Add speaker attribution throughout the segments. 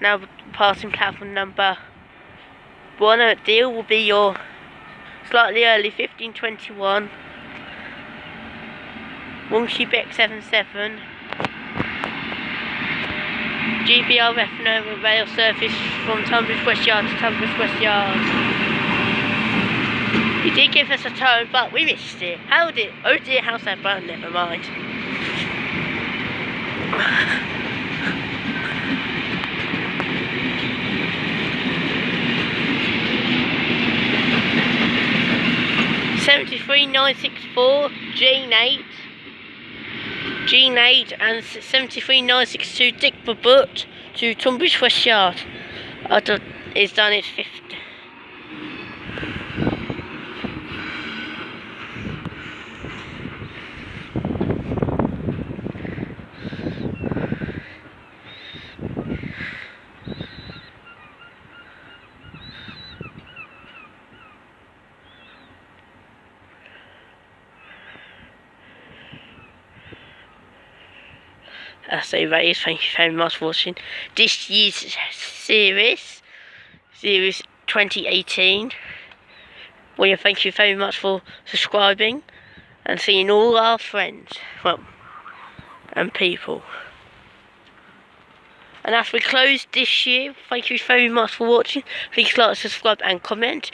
Speaker 1: Now passing platform number 1 at deal will be your slightly early 1521 Quebec 77 GBRF Nova rail service from Tunbridge West Yard to Tunbridge West Yard. He did give us a tone, but we missed it. Oh dear, how's that button? Never mind. $73,964 Jeanette and $73,962 Dick Mabbutt to Tunbridge West Yard. It's done its 50. So that thank you very much for watching this year's series 2018. Well, thank you very much for subscribing and seeing all our friends, and people. And as we close this year, thank you very much for watching. Please like, subscribe and comment.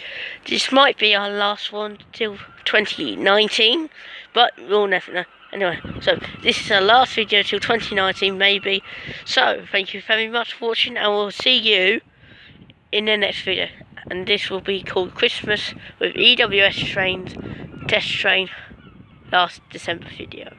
Speaker 1: This might be our last one till 2019, but we'll never know. Anyway, so this is our last video till 2019 maybe. So thank you very much for watching, and we'll see you in the next video. And this will be called Christmas with EWS trains, test train, last December video.